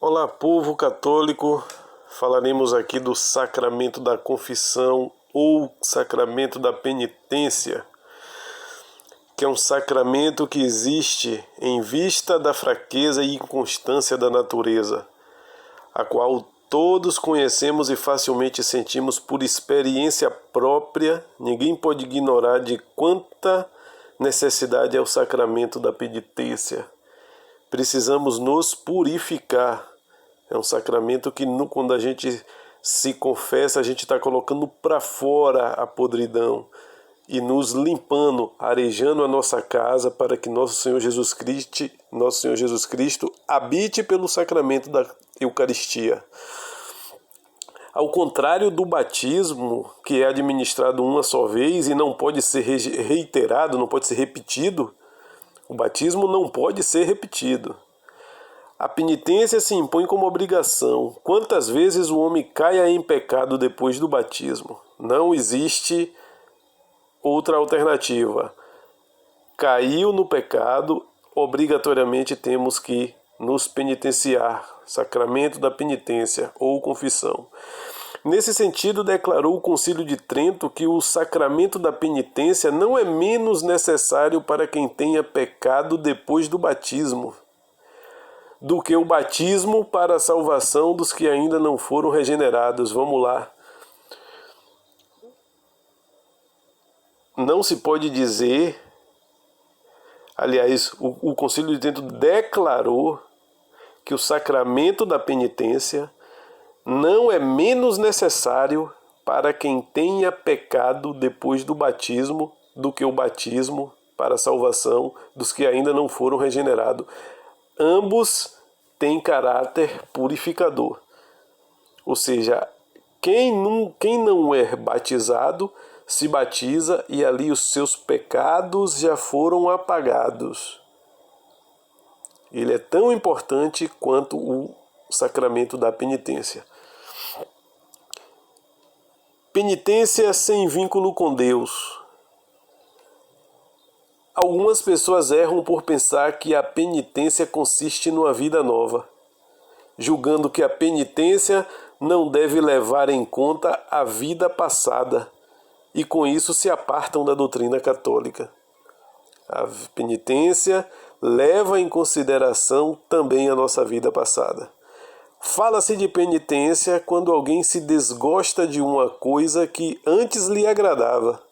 Olá, povo católico. Falaremos aqui do sacramento da confissão ou sacramento da penitência, que é um sacramento que existe em vista da fraqueza e inconstância da natureza, a qual todos conhecemos e facilmente sentimos por experiência própria. Ninguém pode ignorar de quanta necessidade é o sacramento da penitência. Precisamos nos purificar. É um sacramento que quando a gente se confessa, a gente está colocando para fora a podridão e nos limpando, arejando a nossa casa para que nosso Senhor Jesus Cristo habite pelo sacramento da Eucaristia. Ao contrário do batismo, que é administrado uma só vez e não pode ser reiterado, não pode ser repetido, o batismo não pode ser repetido. A penitência se impõe como obrigação. Quantas vezes o homem caia em pecado depois do batismo? Não existe outra alternativa. Caiu no pecado, obrigatoriamente temos que nos penitenciar. Sacramento da penitência ou confissão. Nesse sentido, declarou o Concílio de Trento que o sacramento da penitência não é menos necessário para quem tenha pecado depois do batismo do que o batismo para a salvação dos que ainda não foram regenerados. Vamos lá. Não se pode dizer, aliás, o Concílio de Trento declarou que o sacramento da penitência não é menos necessário para quem tenha pecado depois do batismo do que o batismo para a salvação dos que ainda não foram regenerados. Ambos têm caráter purificador. Ou seja, quem não é batizado se batiza e ali os seus pecados já foram apagados. Ele é tão importante quanto o sacramento da penitência. Penitência sem vínculo com Deus. Algumas pessoas erram por pensar que a penitência consiste numa vida nova, julgando que a penitência não deve levar em conta a vida passada, e com isso se apartam da doutrina católica. A penitência leva em consideração também a nossa vida passada. Fala-se de penitência quando alguém se desgosta de uma coisa que antes lhe agradava,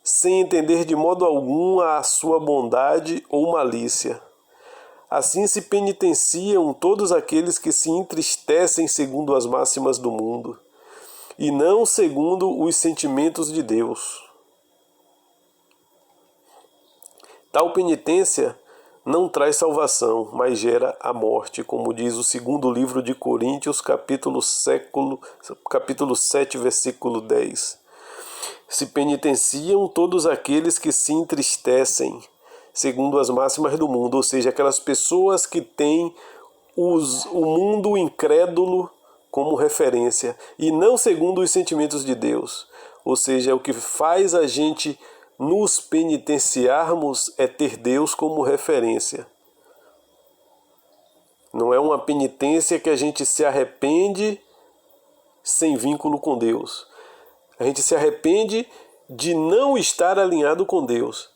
sem entender de modo algum a sua bondade ou malícia. Assim se penitenciam todos aqueles que se entristecem segundo as máximas do mundo, e não segundo os sentimentos de Deus. Tal penitência não traz salvação, mas gera a morte, como diz o segundo livro de Coríntios, capítulo 7, versículo 10. Se penitenciam todos aqueles que se entristecem, segundo as máximas do mundo, ou seja, aquelas pessoas que têm o mundo incrédulo como referência, e não segundo os sentimentos de Deus. Ou seja, o que faz a gente nos penitenciarmos é ter Deus como referência. Não é uma penitência que a gente se arrepende sem vínculo com Deus. A gente se arrepende de não estar alinhado com Deus.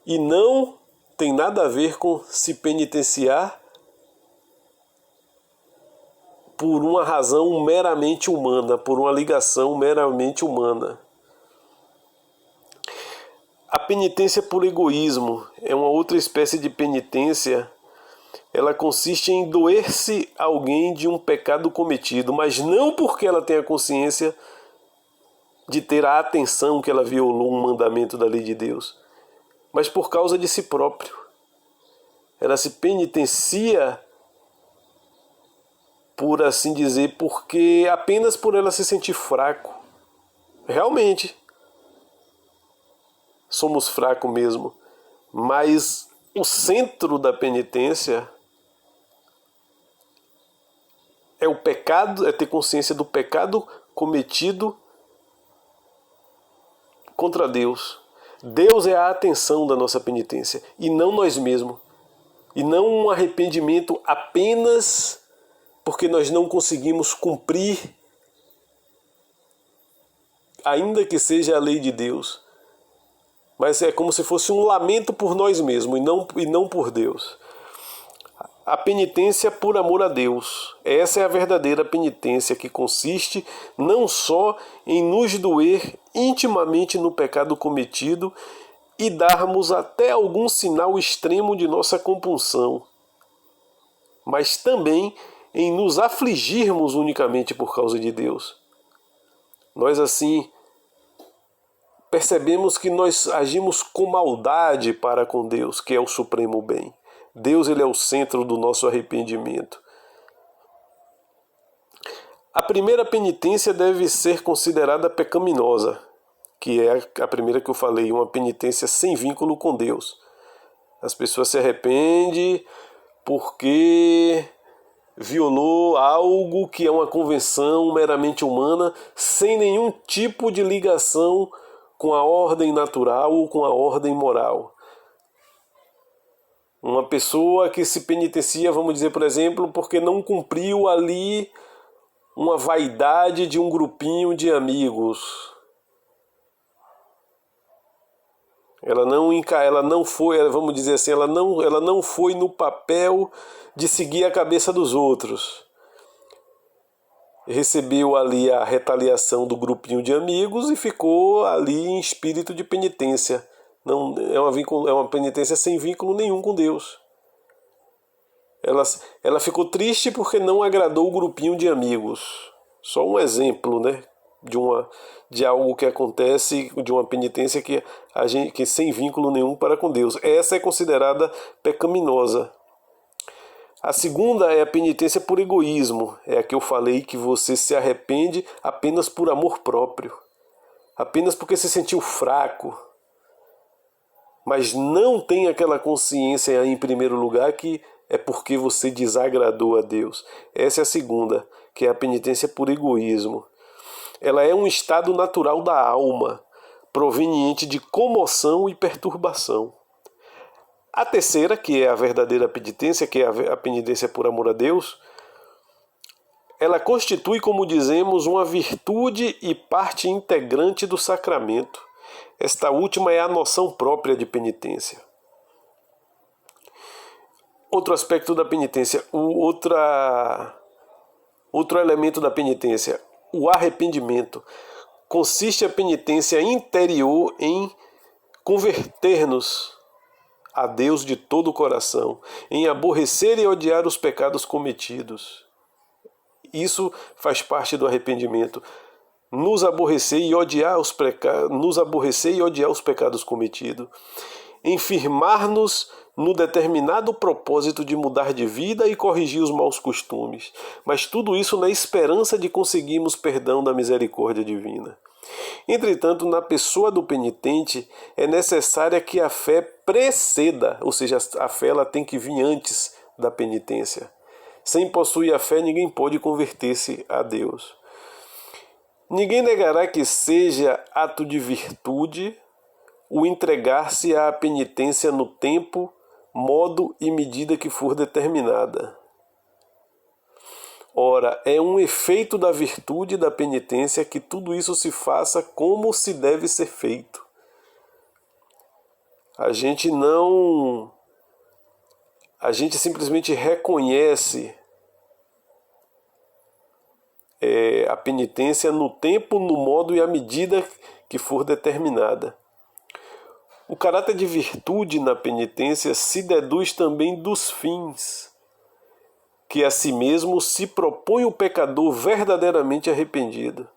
E não tem nada a ver com se penitenciar por uma razão meramente humana, por uma ligação meramente humana. A penitência por egoísmo é uma outra espécie de penitência. Ela consiste em doer-se alguém de um pecado cometido, mas não porque ela tenha consciência de ter a atenção que ela violou um mandamento da lei de Deus, mas por causa de si próprio. Ela se penitencia, por assim dizer, porque apenas por ela se sentir fraco. Realmente, somos fracos mesmo, mas o centro da penitência é o pecado, é ter consciência do pecado cometido contra Deus. Deus é a atenção da nossa penitência e não nós mesmos. E não um arrependimento apenas porque nós não conseguimos cumprir, ainda que seja a lei de Deus. Mas é como se fosse um lamento por nós mesmos e não por Deus. A penitência por amor a Deus. Essa é a verdadeira penitência, que consiste não só em nos doer intimamente no pecado cometido e darmos até algum sinal extremo de nossa compunção, mas também em nos afligirmos unicamente por causa de Deus. Nós assim percebemos que nós agimos com maldade para com Deus, que é o supremo bem. Deus, ele é o centro do nosso arrependimento. A primeira penitência deve ser considerada pecaminosa, que é a primeira que eu falei, uma penitência sem vínculo com Deus. As pessoas se arrependem porque violou algo que é uma convenção meramente humana, sem nenhum tipo de ligação com a ordem natural ou com a ordem moral. Uma pessoa que se penitencia, vamos dizer, por exemplo, porque não cumpriu ali uma vaidade de um grupinho de amigos. Ela não foi, vamos dizer assim, ela não foi no papel de seguir a cabeça dos outros. Recebeu ali a retaliação do grupinho de amigos e ficou ali em espírito de penitência. Não, é uma penitência sem vínculo nenhum com Deus. Ela ficou triste porque não agradou o grupinho de amigos. Só um exemplo, né, de algo que acontece, de uma penitência que sem vínculo nenhum para com Deus. Essa é considerada pecaminosa. A segunda é a penitência por egoísmo. É a que eu falei, que você se arrepende apenas por amor próprio. Apenas porque se sentiu fraco. Mas não tem aquela consciência em primeiro lugar que é porque você desagradou a Deus. Essa é a segunda, que é a penitência por egoísmo. Ela é um estado natural da alma, proveniente de comoção e perturbação. A terceira, que é a verdadeira penitência, que é a penitência por amor a Deus, ela constitui, como dizemos, uma virtude e parte integrante do sacramento. Esta última é a noção própria de penitência. Outro aspecto da penitência, outro elemento da penitência, o arrependimento. Consiste a penitência interior em converter-nos a Deus de todo o coração, em aborrecer e odiar os pecados cometidos. Isso faz parte do arrependimento. Nos aborrecer e odiar os pecados cometidos. Em firmar-nos no determinado propósito de mudar de vida e corrigir os maus costumes. Mas tudo isso na esperança de conseguirmos perdão da misericórdia divina. Entretanto, na pessoa do penitente é necessária que a fé preceda, ou seja, a fé ela tem que vir antes da penitência. Sem possuir a fé, ninguém pode converter-se a Deus. Ninguém negará que seja ato de virtude o entregar-se à penitência no tempo, modo e medida que for determinada. Ora, é um efeito da virtude e da penitência que tudo isso se faça como se deve ser feito. A gente simplesmente reconhece a penitência no tempo, no modo e à medida que for determinada. O caráter de virtude na penitência se deduz também dos fins, que a si mesmo se propõe o pecador verdadeiramente arrependido.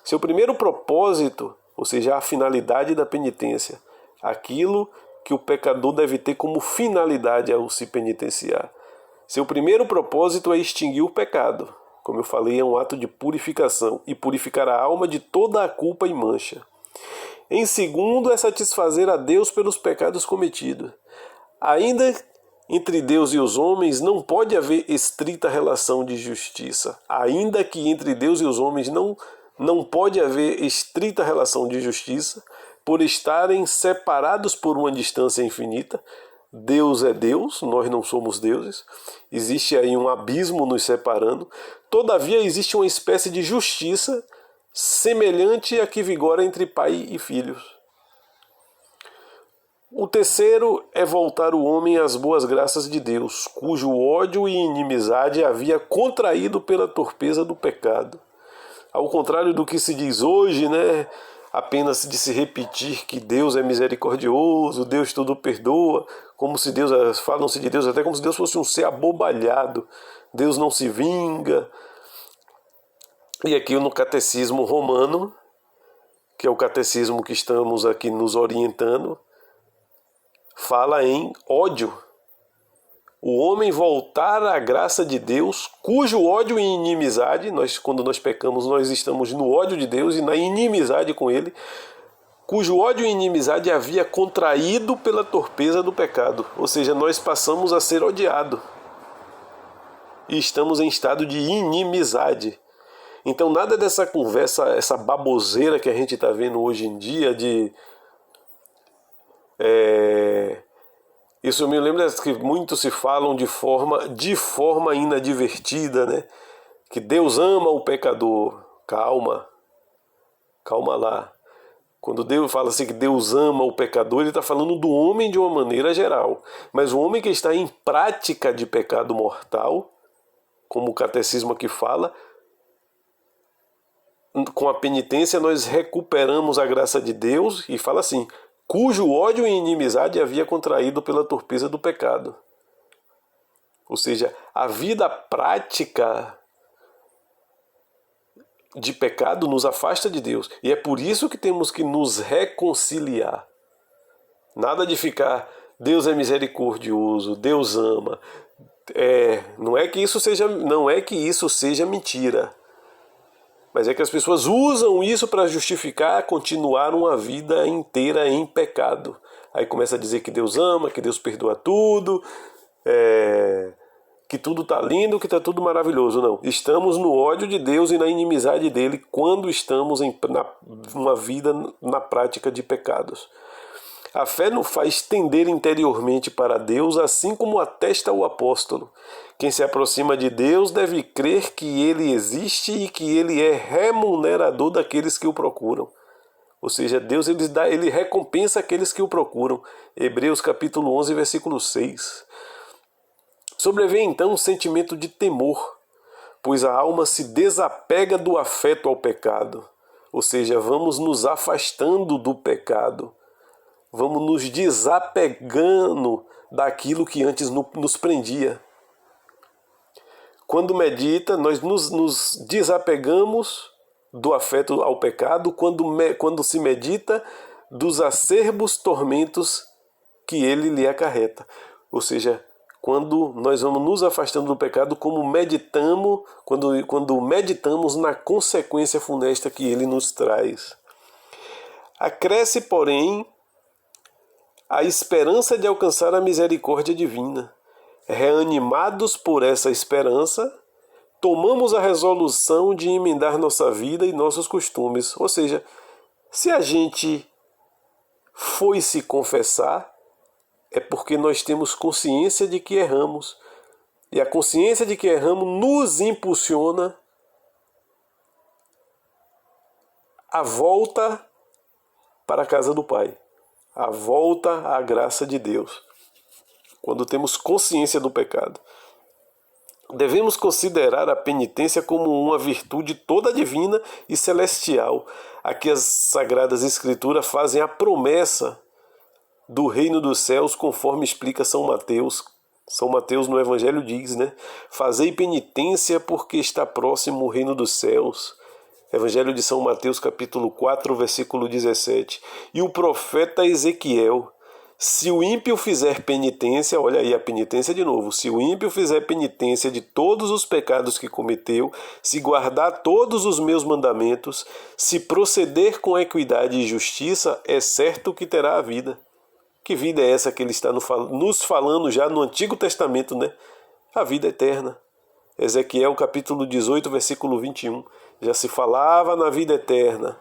Seu primeiro propósito, ou seja, a finalidade da penitência, aquilo que o pecador deve ter como finalidade ao se penitenciar. Seu primeiro propósito é extinguir o pecado. Como eu falei, é um ato de purificação e purificar a alma de toda a culpa e mancha. Em segundo, é satisfazer a Deus pelos pecados cometidos. Ainda entre Deus e os homens não pode haver estrita relação de justiça. Ainda que entre Deus e os homens não pode haver estrita relação de justiça, por estarem separados por uma distância infinita, Deus é Deus, nós não somos deuses. Existe aí um abismo nos separando. Todavia existe uma espécie de justiça semelhante à que vigora entre pai e filhos. O terceiro é voltar o homem às boas graças de Deus, cujo ódio e inimizade havia contraído pela torpeza do pecado. Ao contrário do que se diz hoje, né? Apenas de se repetir que Deus é misericordioso, Deus tudo perdoa, como se Deus, falam-se de Deus até como se Deus fosse um ser abobalhado, Deus não se vinga. E aqui no Catecismo Romano, que é o catecismo que estamos aqui nos orientando, fala em ódio. O homem voltar à graça de Deus, cujo ódio e inimizade, quando nós pecamos, nós estamos no ódio de Deus e na inimizade com Ele, cujo ódio e inimizade havia contraído pela torpeza do pecado. Ou seja, nós passamos a ser odiados e estamos em estado de inimizade. Então nada dessa conversa, essa baboseira que a gente está vendo hoje em dia de... Isso me lembra que muitos se falam de forma inadvertida, né? Que Deus ama o pecador. Calma lá. Quando Deus fala assim que Deus ama o pecador, ele está falando do homem de uma maneira geral. Mas o homem que está em prática de pecado mortal, como o catecismo aqui fala, com a penitência nós recuperamos a graça de Deus e fala assim, cujo ódio e inimizade havia contraído pela torpeza do pecado. Ou seja, a vida prática de pecado nos afasta de Deus. E é por isso que temos que nos reconciliar. Nada de ficar, Deus é misericordioso, Deus ama. Não é que isso seja mentira. Mas é que as pessoas usam isso para justificar continuar uma vida inteira em pecado. Aí começa a dizer que Deus ama, que Deus perdoa tudo, que tudo está lindo, que está tudo maravilhoso. Não, estamos no ódio de Deus e na inimizade dele quando estamos uma vida na prática de pecados. A fé nos faz tender interiormente para Deus, assim como atesta o apóstolo. Quem se aproxima de Deus deve crer que Ele existe e que Ele é remunerador daqueles que o procuram. Ou seja, Deus ele recompensa aqueles que o procuram. Hebreus capítulo 11, versículo 6. Sobrevém então um sentimento de temor, pois a alma se desapega do afeto ao pecado. Ou seja, vamos nos afastando do pecado. Vamos nos desapegando daquilo que antes nos prendia. Quando medita, nós nos desapegamos do afeto ao pecado, quando se medita dos acerbos tormentos que ele lhe acarreta. Ou seja, quando nós vamos nos afastando do pecado, quando meditamos na consequência funesta que ele nos traz. Acresce, porém, a esperança de alcançar a misericórdia divina. Reanimados por essa esperança, tomamos a resolução de emendar nossa vida e nossos costumes. Ou seja, se a gente foi se confessar, é porque nós temos consciência de que erramos. E a consciência de que erramos nos impulsiona a volta para a casa do Pai. A volta à graça de Deus, quando temos consciência do pecado. Devemos considerar a penitência como uma virtude toda divina e celestial. Aqui as Sagradas Escrituras fazem a promessa do reino dos céus, conforme explica São Mateus. São Mateus no Evangelho diz, né? Fazei penitência porque está próximo o reino dos céus. Evangelho de São Mateus, capítulo 4, versículo 17. E o profeta Ezequiel: se o ímpio fizer penitência, olha aí a penitência de novo, se o ímpio fizer penitência de todos os pecados que cometeu, se guardar todos os meus mandamentos, se proceder com equidade e justiça, é certo que terá a vida. Que vida é essa que ele está nos falando já no Antigo Testamento, né? A vida eterna. Ezequiel capítulo 18, versículo 21. Já se falava na vida eterna,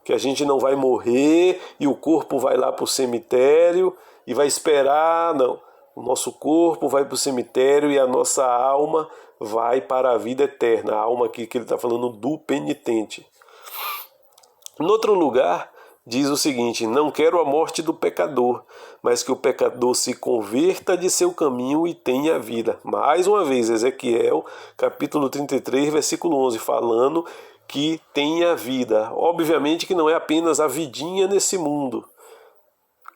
que a gente não vai morrer e o corpo vai lá para o cemitério e vai esperar, não. O nosso corpo vai para o cemitério e a nossa alma vai para a vida eterna. A alma aqui que ele está falando do penitente. Em outro lugar, diz o seguinte: não quero a morte do pecador, mas que o pecador se converta de seu caminho e tenha vida. Mais uma vez, Ezequiel, capítulo 33, versículo 11, falando que tenha vida. Obviamente que não é apenas a vidinha nesse mundo.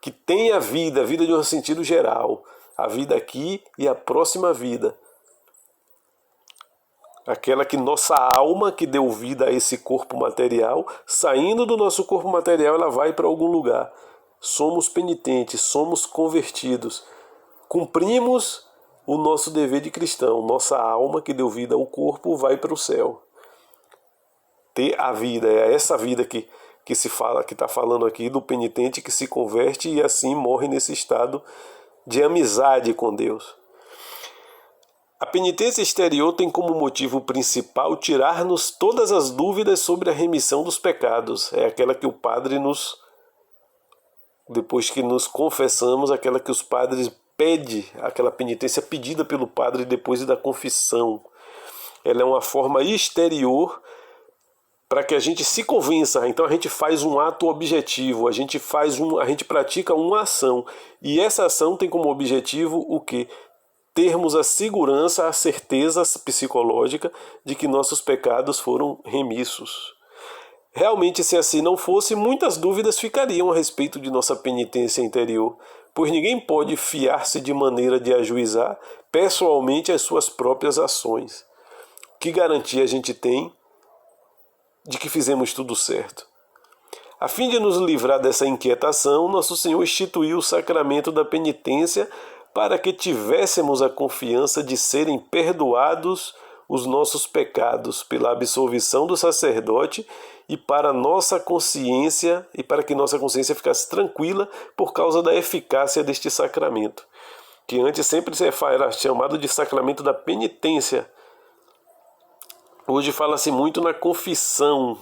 Que tenha vida, vida de um sentido geral. A vida aqui e a próxima vida. Aquela que nossa alma, que deu vida a esse corpo material, saindo do nosso corpo material, ela vai para algum lugar. Somos penitentes, somos convertidos. Cumprimos o nosso dever de cristão. Nossa alma, que deu vida ao corpo, vai para o céu. Ter a vida, é essa vida que se fala, que está falando aqui do penitente que se converte e assim morre nesse estado de amizade com Deus. A penitência exterior tem como motivo principal tirar-nos todas as dúvidas sobre a remissão dos pecados. É aquela que o padre depois que nos confessamos, aquela que os padres pedem, aquela penitência pedida pelo padre depois da confissão. Ela é uma forma exterior para que a gente se convença. Então a gente faz um ato objetivo, a gente pratica uma ação. E essa ação tem como objetivo o quê? Termos a segurança, a certeza psicológica de que nossos pecados foram remissos. Realmente, se assim não fosse, muitas dúvidas ficariam a respeito de nossa penitência interior, pois ninguém pode fiar-se de maneira de ajuizar pessoalmente as suas próprias ações. Que garantia a gente tem de que fizemos tudo certo? A fim de nos livrar dessa inquietação, Nosso Senhor instituiu o sacramento da penitência para que tivéssemos a confiança de serem perdoados os nossos pecados pela absolvição do sacerdote e para que nossa consciência ficasse tranquila por causa da eficácia deste sacramento, que antes sempre era chamado de sacramento da penitência. Hoje fala-se muito na confissão,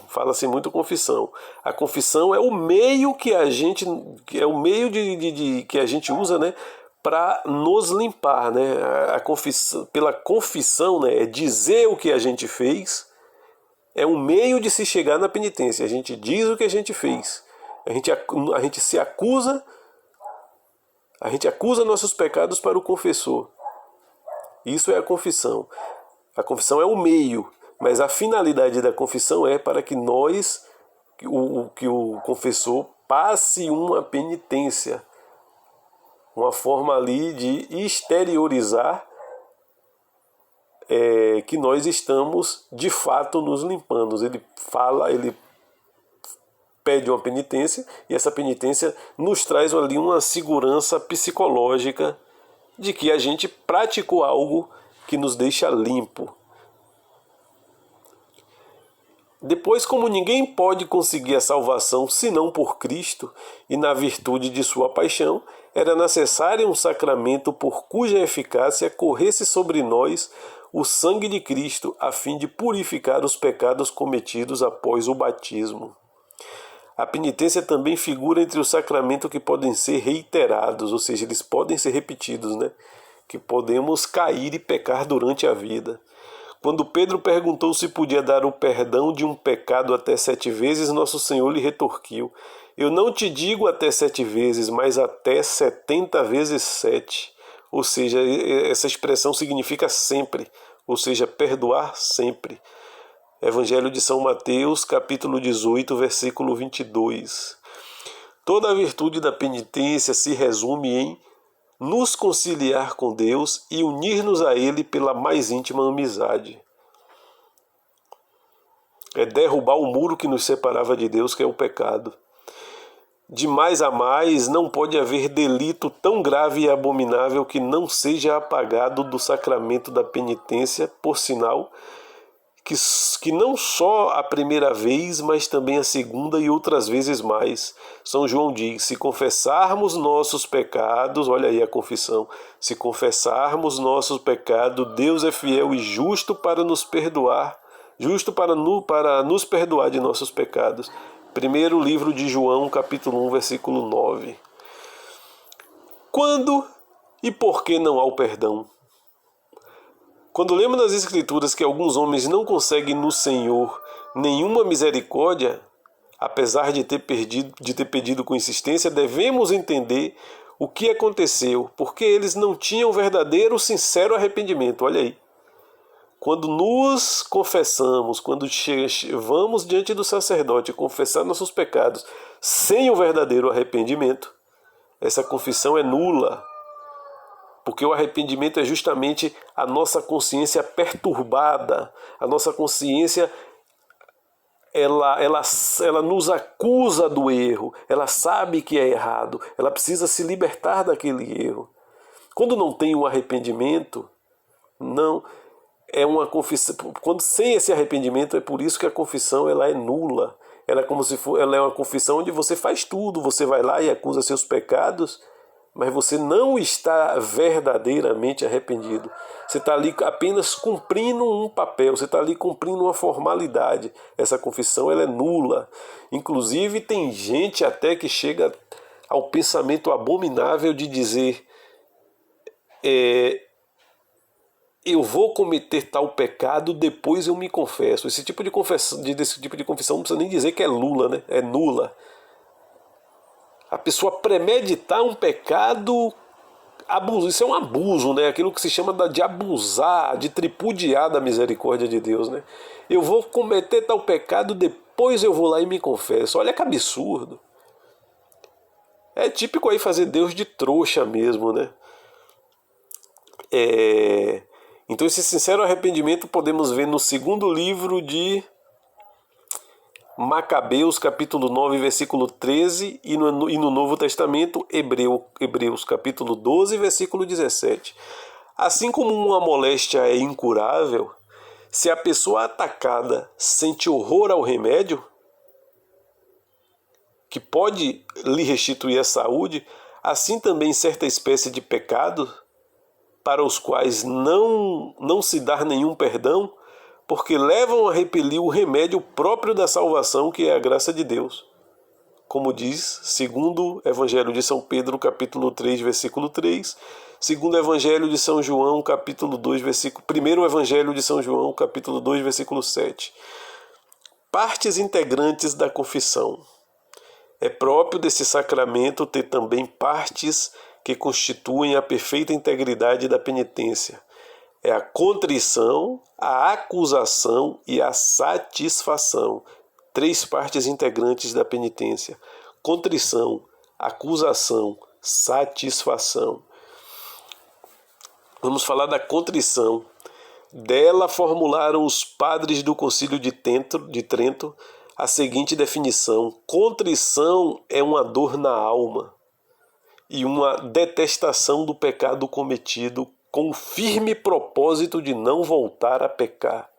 A confissão é o meio que a gente usa, né, para nos limpar, né? Pela confissão, né, é dizer o que a gente fez, é um meio de se chegar na penitência. A gente diz o que a gente fez, a gente se acusa, a gente acusa nossos pecados para o confessor. Isso é a confissão. A confissão é o meio, mas a finalidade da confissão é para que que o confessor passe uma penitência. Uma forma ali de exteriorizar que nós estamos de fato nos limpando. Ele pede uma penitência e essa penitência nos traz ali uma segurança psicológica de que a gente praticou algo que nos deixa limpo. Depois, como ninguém pode conseguir a salvação senão por Cristo e na virtude de sua paixão, era necessário um sacramento por cuja eficácia corresse sobre nós o sangue de Cristo, a fim de purificar os pecados cometidos após o batismo. A penitência também figura entre os sacramentos que podem ser reiterados, ou seja, eles podem ser repetidos, né? Que podemos cair e pecar durante a vida. Quando Pedro perguntou se podia dar o perdão de um pecado até 7 vezes, Nosso Senhor lhe retorquiu: eu não te digo até 7 vezes, mas até 70 vezes 7. Ou seja, essa expressão significa sempre, ou seja, perdoar sempre. Evangelho de São Mateus, capítulo 18, versículo 22. Toda a virtude da penitência se resume em nos conciliar com Deus e unir-nos a Ele pela mais íntima amizade. É derrubar o muro que nos separava de Deus, que é o pecado. De mais a mais, não pode haver delito tão grave e abominável que não seja apagado do sacramento da penitência, por sinal, que não só a primeira vez, mas também a segunda e outras vezes mais. São João diz: se confessarmos nossos pecados, olha aí a confissão, se confessarmos nossos pecados, Deus é fiel e justo para nos perdoar, para nos perdoar de nossos pecados. Primeiro livro de João, capítulo 1, versículo 9. Quando e por que não há o perdão? Quando lemos nas Escrituras que alguns homens não conseguem no Senhor nenhuma misericórdia, apesar de ter pedido com insistência, devemos entender o que aconteceu, porque eles não tinham verdadeiro, sincero arrependimento. Olha aí. Quando nos confessamos, quando vamos diante do sacerdote confessar nossos pecados sem o verdadeiro arrependimento, essa confissão é nula. Porque o arrependimento é justamente a nossa consciência perturbada, a nossa consciência ela nos acusa do erro, ela sabe que é errado, ela precisa se libertar daquele erro. Quando não tem o arrependimento, não é uma confissão. Quando sem esse arrependimento, é por isso que a confissão ela é nula. Ela é como se for, ela é uma confissão onde você faz tudo, você vai lá e acusa seus pecados, mas você não está verdadeiramente arrependido. Você está ali apenas cumprindo um papel, você está ali cumprindo uma formalidade. Essa confissão ela é nula. Inclusive tem gente até que chega ao pensamento abominável de dizer eu vou cometer tal pecado, depois eu me confesso. Desse tipo de confissão não precisa nem dizer que é nula, né? É nula. A pessoa premeditar um pecado, abuso, isso é um abuso, né? Aquilo que se chama de abusar, de tripudiar da misericórdia de Deus, né? Eu vou cometer tal pecado, depois eu vou lá e me confesso. Olha que absurdo. É típico aí fazer Deus de trouxa mesmo, né? Então esse sincero arrependimento podemos ver no segundo livro de Macabeus, capítulo 9, versículo 13, e no Novo Testamento, Hebreus, capítulo 12, versículo 17. Assim como uma moléstia é incurável, se a pessoa atacada sente horror ao remédio, que pode lhe restituir a saúde, assim também certa espécie de pecado, para os quais não se dá nenhum perdão, porque levam a repelir o remédio próprio da salvação, que é a graça de Deus. Como diz, segundo o Evangelho de São Pedro, capítulo 3, versículo 3, segundo o Evangelho de São João, capítulo 2, primeiro Evangelho de São João, capítulo 2, versículo 7. Partes integrantes da confissão. É próprio desse sacramento ter também partes que constituem a perfeita integridade da penitência. É a contrição, a acusação e a satisfação. 3 partes integrantes da penitência. Contrição, acusação, satisfação. Vamos falar da contrição. Dela formularam os padres do Concílio de Trento a seguinte definição: contrição é uma dor na alma e uma detestação do pecado cometido com o firme propósito de não voltar a pecar.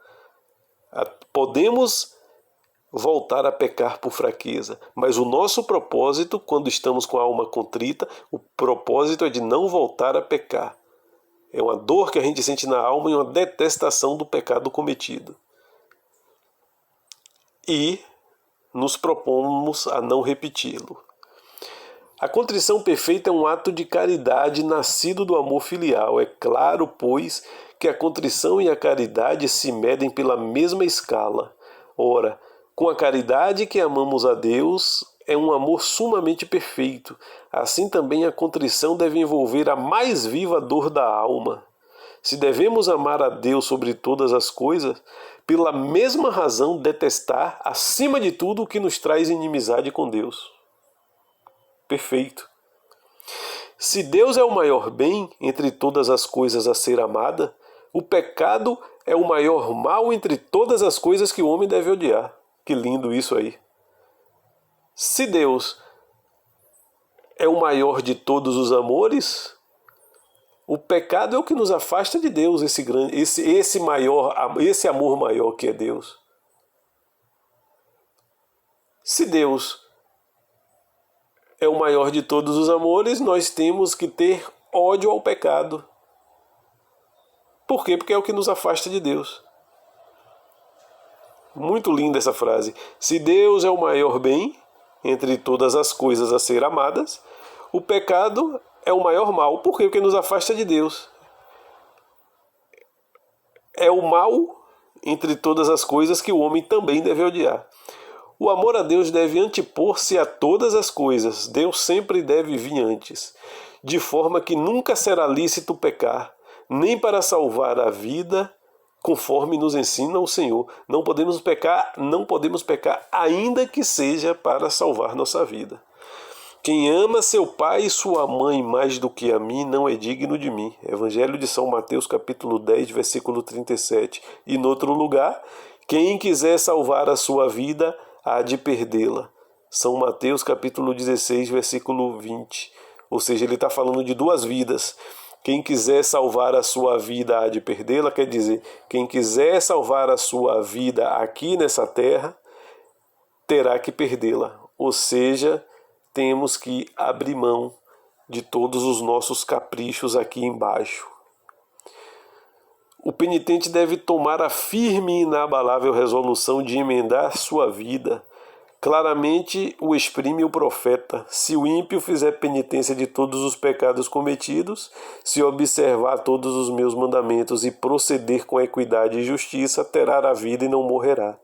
Podemos voltar a pecar por fraqueza, mas o nosso propósito, quando estamos com a alma contrita, o propósito é de não voltar a pecar. É uma dor que a gente sente na alma e uma detestação do pecado cometido. E nos propomos a não repeti-lo. A contrição perfeita é um ato de caridade nascido do amor filial. É claro, pois, que a contrição e a caridade se medem pela mesma escala. Ora, com a caridade que amamos a Deus, é um amor sumamente perfeito. Assim também a contrição deve envolver a mais viva dor da alma. Se devemos amar a Deus sobre todas as coisas, pela mesma razão detestar, acima de tudo, o que nos traz inimizade com Deus. Perfeito. Se Deus é o maior bem entre todas as coisas a ser amada, o pecado é o maior mal entre todas as coisas que o homem deve odiar. Que lindo isso aí. Se Deus é o maior de todos os amores, o pecado é o que nos afasta de Deus, esse amor maior que é Deus. Se Deus é o maior de todos os amores, nós temos que ter ódio ao pecado. Por quê? Porque é o que nos afasta de Deus. Muito linda essa frase. Se Deus é o maior bem entre todas as coisas a ser amadas, o pecado é o maior mal. Por quê? Porque nos afasta de Deus. É o mal entre todas as coisas que o homem também deve odiar. O amor a Deus deve antipor-se a todas as coisas. Deus sempre deve vir antes, de forma que nunca será lícito pecar, nem para salvar a vida, conforme nos ensina o Senhor. Não podemos pecar, ainda que seja para salvar nossa vida. Quem ama seu pai e sua mãe mais do que a mim não é digno de mim. Evangelho de São Mateus, capítulo 10, versículo 37. E noutro lugar, quem quiser salvar a sua vida, há de perdê-la. São Mateus, capítulo 16, versículo 20. Ou seja, ele está falando de duas vidas. Quem quiser salvar a sua vida, há de perdê-la. Quer dizer, quem quiser salvar a sua vida aqui nessa terra, terá que perdê-la. Ou seja, temos que abrir mão de todos os nossos caprichos aqui embaixo. O penitente deve tomar a firme e inabalável resolução de emendar sua vida. Claramente o exprime o profeta: se o ímpio fizer penitência de todos os pecados cometidos, se observar todos os meus mandamentos e proceder com equidade e justiça, terá a vida e não morrerá.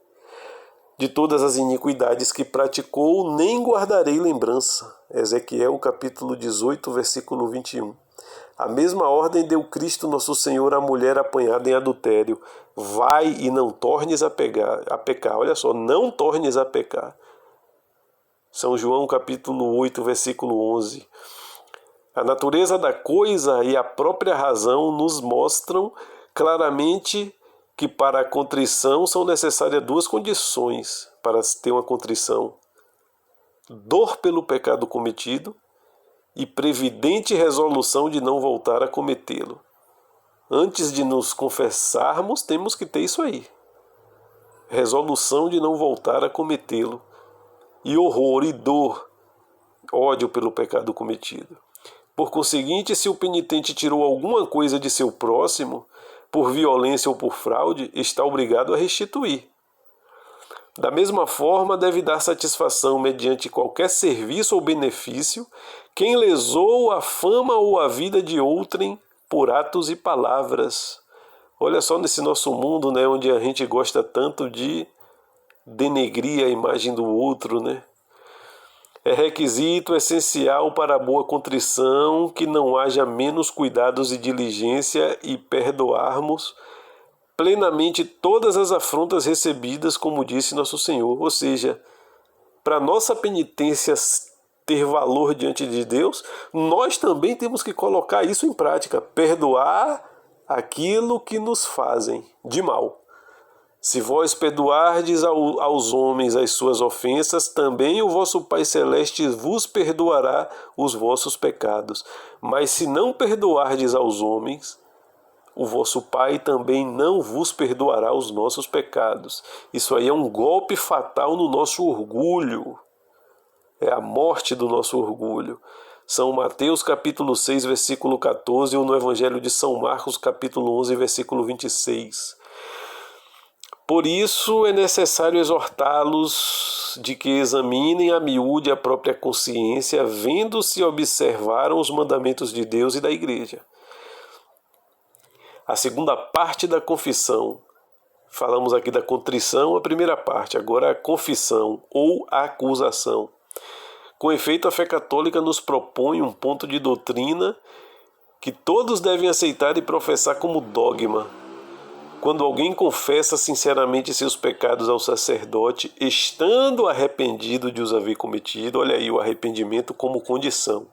De todas as iniquidades que praticou, nem guardarei lembrança. Ezequiel, capítulo 18, versículo 21. A mesma ordem deu Cristo nosso Senhor à mulher apanhada em adultério. Vai e não tornes a pecar. Olha só, não tornes a pecar. São João, capítulo 8, versículo 11. A natureza da coisa e a própria razão nos mostram claramente que para a contrição são necessárias duas condições para ter uma contrição: dor pelo pecado cometido e previdente resolução de não voltar a cometê-lo. Antes de nos confessarmos, temos que ter isso aí: resolução de não voltar a cometê-lo, e horror e dor, ódio pelo pecado cometido. Por conseguinte, se o penitente tirou alguma coisa de seu próximo, por violência ou por fraude, está obrigado a restituir. Da mesma forma, deve dar satisfação mediante qualquer serviço ou benefício quem lesou a fama ou a vida de outrem por atos e palavras. Olha só, nesse nosso mundo, né, onde a gente gosta tanto de denegrir a imagem do outro, né? É requisito essencial para a boa contrição que não haja menos cuidados e diligência e perdoarmos plenamente todas as afrontas recebidas, como disse nosso Senhor. Ou seja, para nossa penitência ter valor diante de Deus, nós também temos que colocar isso em prática: perdoar aquilo que nos fazem de mal. Se vós perdoardes aos homens as suas ofensas, também o vosso Pai Celeste vos perdoará os vossos pecados. Mas se não perdoardes aos homens, o vosso Pai também não vos perdoará os nossos pecados. Isso aí é um golpe fatal no nosso orgulho. É a morte do nosso orgulho. São Mateus capítulo 6, versículo 14, ou no Evangelho de São Marcos capítulo 11, versículo 26. Por isso é necessário exortá-los de que examinem a miúde a própria consciência, vendo se observaram os mandamentos de Deus e da Igreja. A segunda parte da confissão. Falamos aqui da contrição, a primeira parte. Agora a confissão ou a acusação. Com efeito, a fé católica nos propõe um ponto de doutrina que todos devem aceitar e professar como dogma. Quando alguém confessa sinceramente seus pecados ao sacerdote, estando arrependido de os haver cometido, olha aí o arrependimento como condição,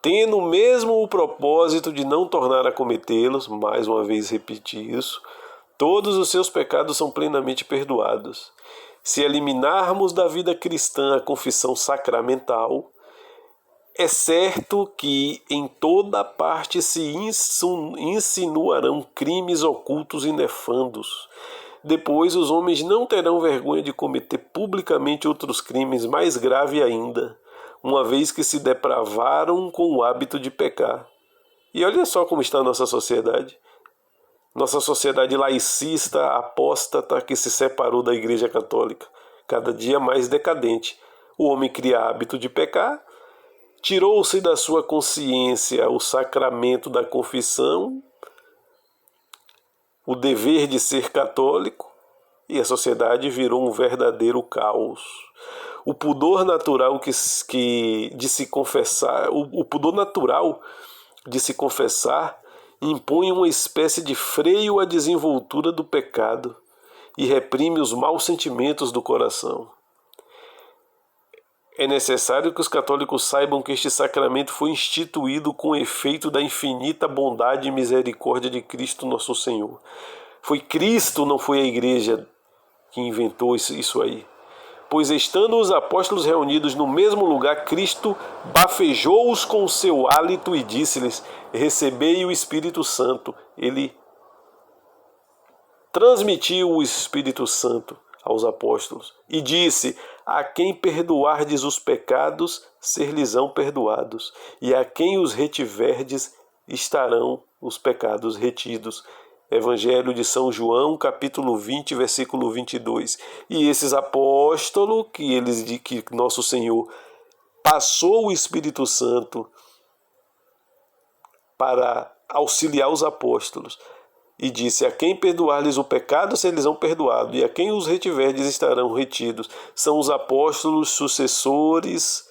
tendo mesmo o propósito de não tornar a cometê-los, mais uma vez repetir isso, todos os seus pecados são plenamente perdoados. Se eliminarmos da vida cristã a confissão sacramental, é certo que em toda parte se insinuarão crimes ocultos e nefandos. Depois os homens não terão vergonha de cometer publicamente outros crimes mais graves ainda, uma vez que se depravaram com o hábito de pecar. E olha só como está a nossa sociedade. Nossa sociedade laicista, apóstata, que se separou da Igreja Católica, cada dia mais decadente. O homem cria hábito de pecar, tirou-se da sua consciência o sacramento da confissão, o dever de ser católico, e a sociedade virou um verdadeiro caos. O pudor natural de se confessar, o pudor natural de se confessar impõe uma espécie de freio à desenvoltura do pecado e reprime os maus sentimentos do coração. É necessário que os católicos saibam que este sacramento foi instituído com efeito da infinita bondade e misericórdia de Cristo nosso Senhor. Foi Cristo, não foi a Igreja, que inventou isso aí. Pois estando os apóstolos reunidos no mesmo lugar, Cristo bafejou-os com o seu hálito e disse-lhes: recebei o Espírito Santo. Ele transmitiu o Espírito Santo aos apóstolos e disse: a quem perdoardes os pecados, ser-lhes-ão perdoados, e a quem os retiverdes, estarão os pecados retidos. Evangelho de São João, capítulo 20, versículo 22. E esses apóstolos, que nosso Senhor passou o Espírito Santo para auxiliar os apóstolos, e disse: a quem perdoar-lhes o pecado, ser-lhes-ão perdoado, e a quem os retiverdes, estarão retidos. São os apóstolos sucessores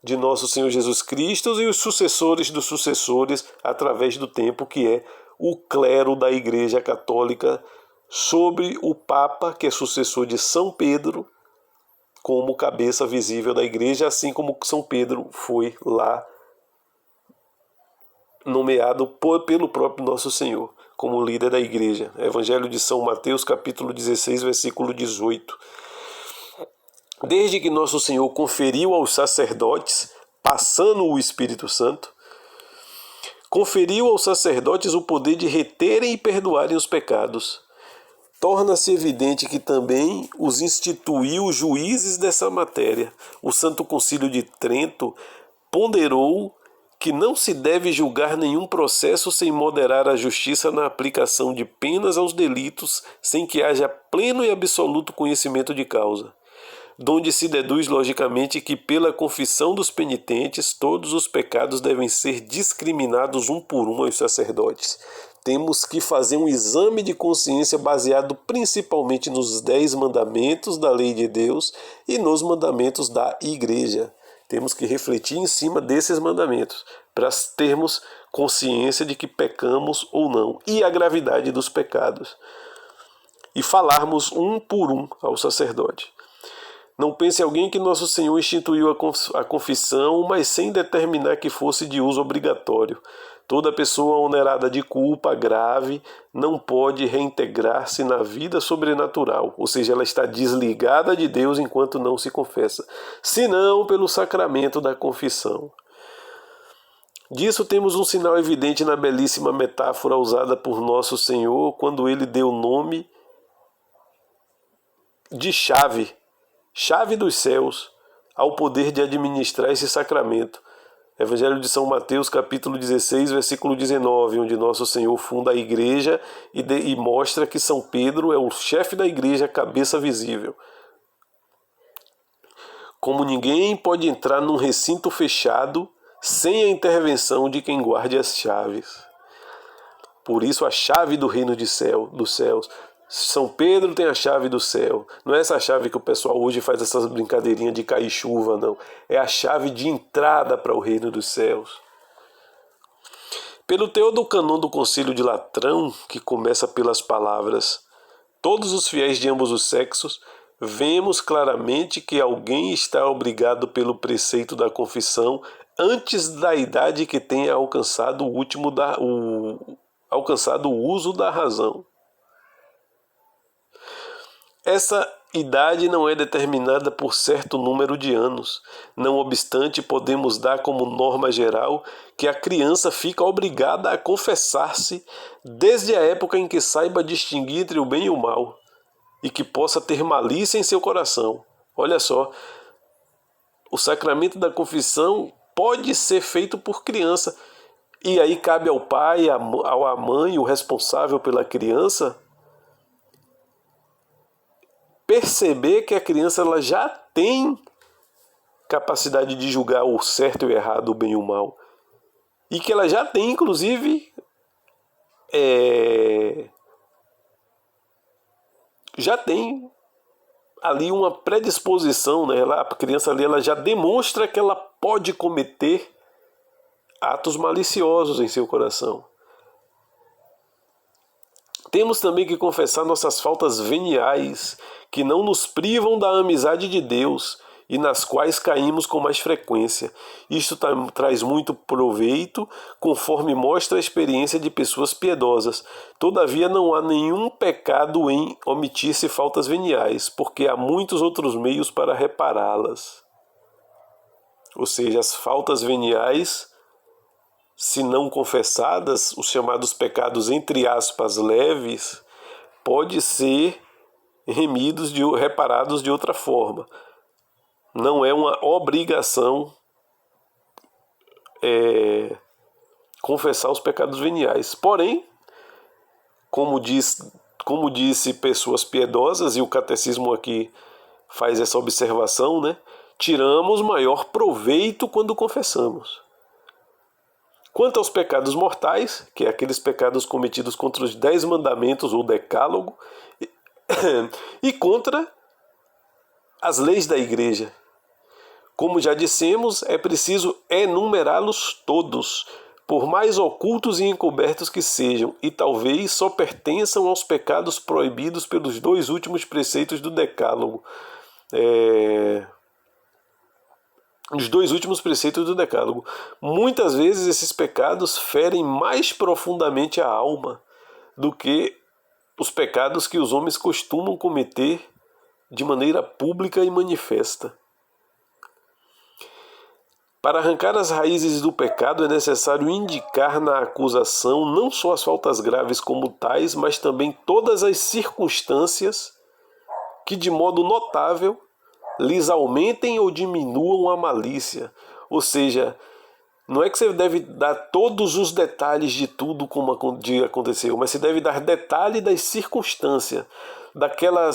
de nosso Senhor Jesus Cristo e os sucessores dos sucessores através do tempo, que é o clero da Igreja Católica, sobre o Papa, que é sucessor de São Pedro, como cabeça visível da Igreja, assim como São Pedro foi lá nomeado pelo próprio nosso Senhor como líder da Igreja. Evangelho de São Mateus, capítulo 16, versículo 18. Desde que nosso Senhor conferiu aos sacerdotes, passando o Espírito Santo, conferiu aos sacerdotes o poder de reterem e perdoarem os pecados. Torna-se evidente que também os instituiu juízes dessa matéria. O Santo Concílio de Trento ponderou que não se deve julgar nenhum processo sem moderar a justiça na aplicação de penas aos delitos, sem que haja pleno e absoluto conhecimento de causa. Donde se deduz logicamente que pela confissão dos penitentes todos os pecados devem ser discriminados um por um aos sacerdotes. Temos que fazer um exame de consciência baseado principalmente nos 10 mandamentos da lei de Deus e nos mandamentos da Igreja. Temos que refletir em cima desses mandamentos para termos consciência de que pecamos ou não e a gravidade dos pecados. E falarmos um por um ao sacerdote. Não pense alguém que nosso Senhor instituiu a confissão, mas sem determinar que fosse de uso obrigatório. Toda pessoa onerada de culpa grave não pode reintegrar-se na vida sobrenatural, ou seja, ela está desligada de Deus enquanto não se confessa, senão pelo sacramento da confissão. Disso temos um sinal evidente na belíssima metáfora usada por nosso Senhor quando ele deu o nome de chave dos céus, ao poder de administrar esse sacramento. Evangelho de São Mateus, capítulo 16, versículo 19, onde nosso Senhor funda a igreja e mostra que São Pedro é o chefe da igreja, cabeça visível. Como ninguém pode entrar num recinto fechado sem a intervenção de quem guarde as chaves. Por isso a chave do reino dos céus. São Pedro tem a chave do céu. Não é essa chave que o pessoal hoje faz essas brincadeirinhas de cair chuva, não. É a chave de entrada para o reino dos céus. Pelo teor do cânon do Concílio de Latrão, que começa pelas palavras todos os fiéis de ambos os sexos, vemos claramente que alguém está obrigado pelo preceito da confissão antes da idade que tenha alcançado o uso da razão. Essa idade não é determinada por certo número de anos. Não obstante, podemos dar como norma geral que a criança fica obrigada a confessar-se desde a época em que saiba distinguir entre o bem e o mal e que possa ter malícia em seu coração. Olha só, o sacramento da confissão pode ser feito por criança e aí cabe ao pai, à mãe, o responsável pela criança, perceber que a criança ela já tem capacidade de julgar o certo e o errado, o bem e o mal. E que ela já tem, inclusive, já tem ali uma predisposição, né? A criança ali ela já demonstra que ela pode cometer atos maliciosos em seu coração. Temos também que confessar nossas faltas veniais, que não nos privam da amizade de Deus e nas quais caímos com mais frequência. Isto traz muito proveito, conforme mostra a experiência de pessoas piedosas. Todavia não há nenhum pecado em omitir-se faltas veniais, porque há muitos outros meios para repará-las. Ou seja, as faltas veniais, se não confessadas, os chamados pecados entre aspas leves, pode ser reparados de outra forma. Não é uma obrigação confessar os pecados veniais. Porém, como disse pessoas piedosas, e o catecismo aqui faz essa observação, né? Tiramos maior proveito quando confessamos. Quanto aos pecados mortais, que é aqueles pecados cometidos contra os 10 mandamentos ou decálogo, e contra as leis da igreja. Como já dissemos, é preciso enumerá-los todos, por mais ocultos e encobertos que sejam, e talvez só pertençam aos pecados proibidos pelos 2 últimos preceitos do decálogo. Os 2 últimos preceitos do decálogo. Muitas vezes esses pecados ferem mais profundamente a alma do que os pecados que os homens costumam cometer de maneira pública e manifesta. Para arrancar as raízes do pecado é necessário indicar na acusação não só as faltas graves como tais, mas também todas as circunstâncias que de modo notável lhes aumentem ou diminuam a malícia. Ou seja, não é que você deve dar todos os detalhes de tudo como aconteceu, mas você deve dar detalhe das circunstâncias, daquela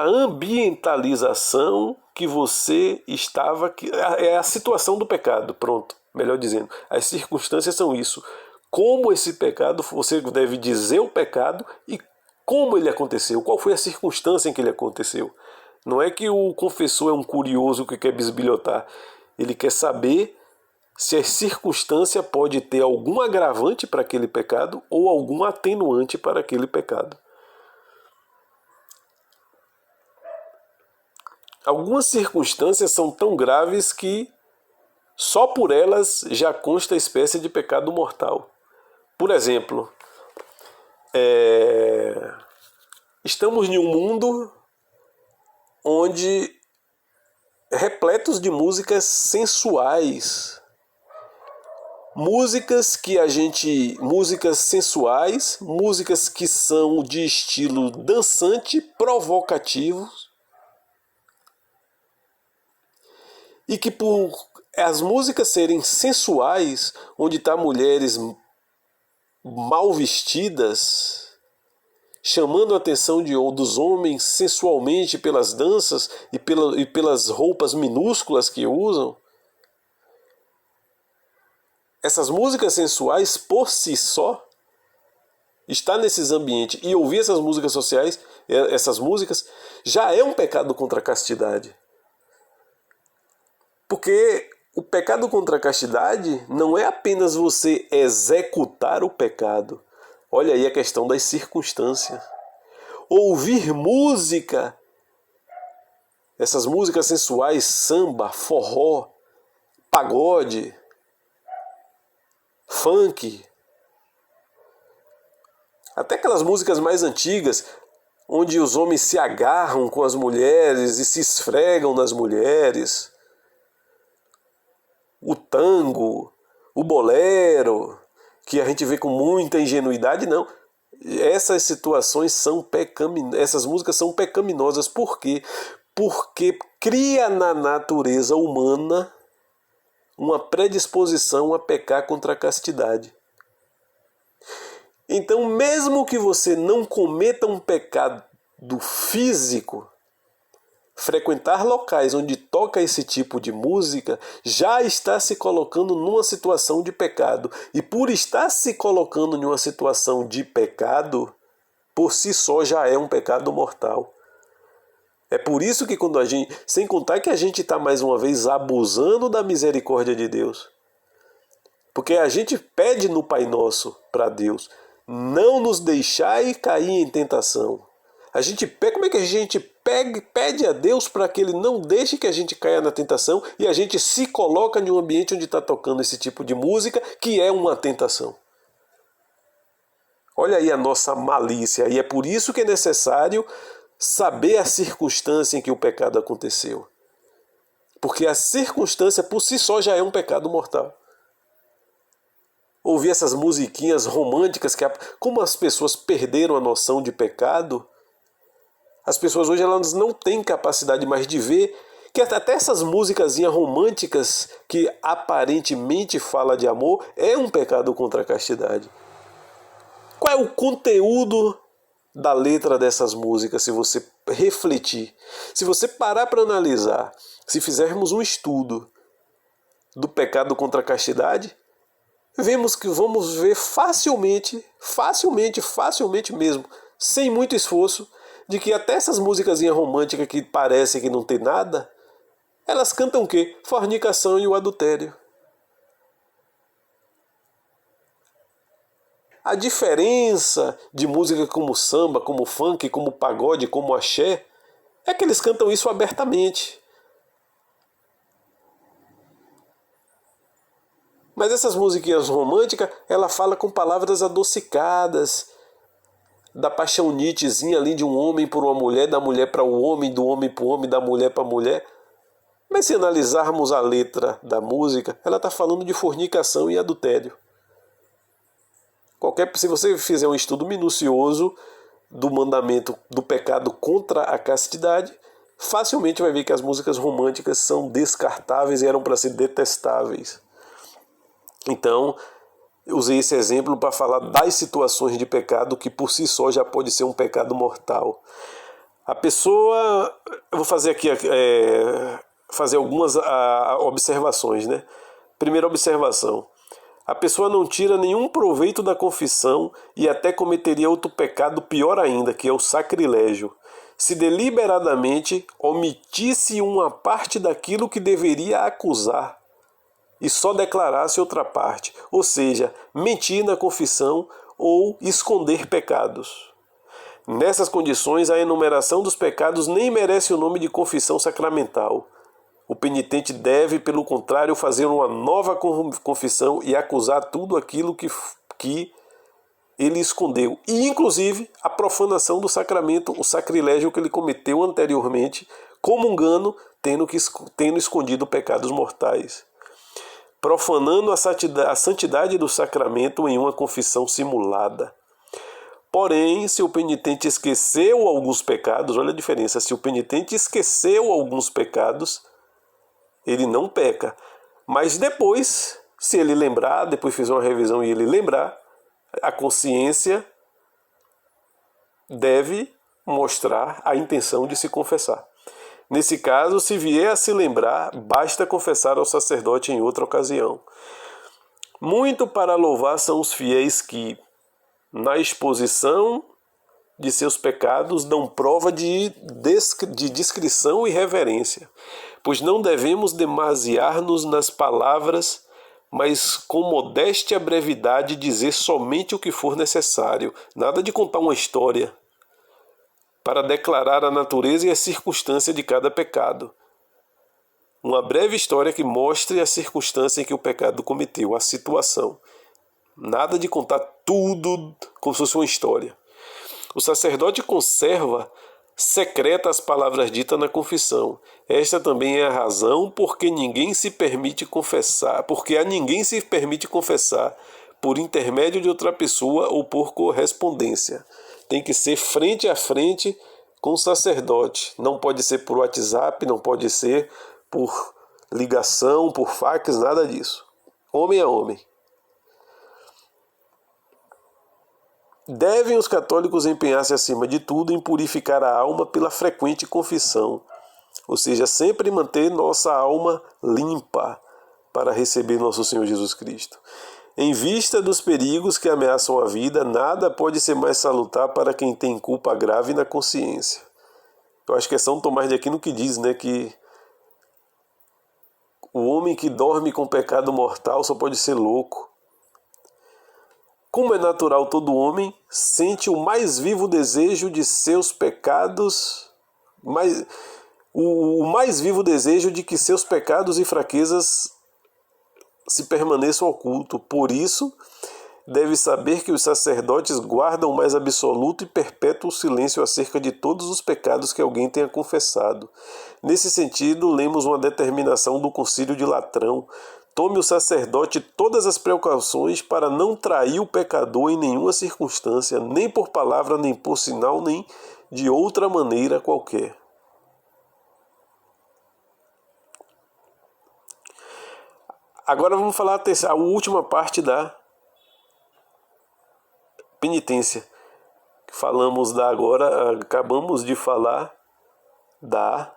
ambientalização que você estava... É a situação do pecado, pronto, melhor dizendo. As circunstâncias são isso. Como esse pecado, você deve dizer o pecado e como ele aconteceu, qual foi a circunstância em que ele aconteceu. Não é que o confessor é um curioso que quer bisbilhotar. Ele quer saber se a circunstância pode ter algum agravante para aquele pecado ou algum atenuante para aquele pecado. Algumas circunstâncias são tão graves que só por elas já consta a espécie de pecado mortal. Por exemplo, estamos em um mundo onde repletos de músicas sensuais. Músicas sensuais, músicas que são de estilo dançante, provocativo, e que por as músicas serem sensuais, onde tá mulheres mal vestidas, chamando a atenção dos homens sensualmente pelas danças e pelas roupas minúsculas que usam, essas músicas sensuais por si só, estar nesses ambientes e ouvir essas músicas sociais, essas músicas, já é um pecado contra a castidade. Porque o pecado contra a castidade não é apenas você executar o pecado. Olha aí a questão das circunstâncias. Ouvir música, essas músicas sensuais, samba, forró, pagode, funk, até aquelas músicas mais antigas, onde os homens se agarram com as mulheres e se esfregam nas mulheres. O tango, o bolero, que a gente vê com muita ingenuidade, não. Essas situações essas músicas são pecaminosas. Por quê? Porque cria na natureza humana uma predisposição a pecar contra a castidade. Então, mesmo que você não cometa um pecado físico, frequentar locais onde toca esse tipo de música já está se colocando numa situação de pecado. E por estar se colocando em uma situação de pecado, por si só já é um pecado mortal. É por isso que quando a gente, sem contar que a gente está mais uma vez abusando da misericórdia de Deus. Porque a gente pede no Pai Nosso para Deus, não nos deixai cair em tentação. Como é que a gente pede a Deus para que Ele não deixe que a gente caia na tentação e a gente se coloca em um ambiente onde está tocando esse tipo de música que é uma tentação? Olha aí a nossa malícia, e é por isso que é necessário saber a circunstância em que o pecado aconteceu. Porque a circunstância por si só já é um pecado mortal. Ouvir essas musiquinhas românticas, como as pessoas perderam a noção de pecado, as pessoas hoje elas não têm capacidade mais de ver que até essas musicazinhas românticas que aparentemente fala de amor é um pecado contra a castidade. Qual é o conteúdo da letra dessas músicas, se você refletir? Se você parar para analisar, se fizermos um estudo do pecado contra a castidade, vamos ver facilmente mesmo, sem muito esforço, de que até essas musicazinhas românticas que parecem que não tem nada, elas cantam o quê? Fornicação e o adultério. A diferença de música como samba, como funk, como pagode, como axé, é que eles cantam isso abertamente. Mas essas musiquinhas românticas, ela fala com palavras adocicadas, da paixonitezinha ali de um homem por uma mulher, da mulher para o homem, do homem para o homem, da mulher para a mulher. Mas se analisarmos a letra da música, ela está falando de fornicação e adultério. Se você fizer um estudo minucioso do mandamento do pecado contra a castidade, facilmente vai ver que as músicas românticas são descartáveis e eram para ser detestáveis. Então, usei esse exemplo para falar das situações de pecado que por si só já pode ser um pecado mortal. A pessoa... Eu vou fazer aqui fazer algumas observações, né? Primeira observação. A pessoa não tira nenhum proveito da confissão e até cometeria outro pecado pior ainda, que é o sacrilégio, se deliberadamente omitisse uma parte daquilo que deveria acusar e só declarasse outra parte, ou seja, mentir na confissão ou esconder pecados. Nessas condições, a enumeração dos pecados nem merece o nome de confissão sacramental. O penitente deve, pelo contrário, fazer uma nova confissão e acusar tudo aquilo que ele escondeu, e inclusive a profanação do sacramento, o sacrilégio que ele cometeu anteriormente, comungando, tendo escondido pecados mortais, profanando a santidade do sacramento em uma confissão simulada. Porém, se o penitente esqueceu alguns pecados, olha a diferença, se o penitente esqueceu alguns pecados, ele não peca. Mas depois, se ele lembrar, depois fizer uma revisão e ele lembrar, a consciência deve mostrar a intenção de se confessar. Nesse caso, se vier a se lembrar, basta confessar ao sacerdote em outra ocasião. Muito para louvar são os fiéis que, na exposição de seus pecados, dão prova de discrição e reverência, pois não devemos demasiar-nos nas palavras, mas com modéstia e brevidade dizer somente o que for necessário, nada de contar uma história, para declarar a natureza e a circunstância de cada pecado. Uma breve história que mostre a circunstância em que o pecado cometeu, a situação. Nada de contar tudo como se fosse uma história. O sacerdote conserva secreta as palavras ditas na confissão. Esta também é a razão porque a ninguém se permite confessar por intermédio de outra pessoa ou por correspondência. Tem que ser frente a frente com o sacerdote. Não pode ser por WhatsApp, não pode ser por ligação, por fax, nada disso. Homem a homem. Devem os católicos empenhar-se acima de tudo em purificar a alma pela frequente confissão, Ou seja, sempre manter nossa alma limpa para receber nosso Senhor Jesus Cristo. Em vista dos perigos que ameaçam a vida, nada pode ser mais salutar para quem tem culpa grave na consciência. Eu acho que é São Tomás de Aquino que diz, né, que o homem que dorme com pecado mortal só pode ser louco. Como é natural, todo homem sente o mais vivo desejo de seus pecados, o mais vivo desejo de que seus pecados e fraquezas se permaneçam ocultos. Por isso, deve saber que os sacerdotes guardam o mais absoluto e perpétuo silêncio acerca de todos os pecados que alguém tenha confessado. Nesse sentido, lemos uma determinação do Concílio de Latrão: tome o sacerdote todas as precauções para não trair o pecador em nenhuma circunstância, nem por palavra, nem por sinal, nem de outra maneira qualquer. Agora vamos falar a última parte da penitência. Acabamos de falar da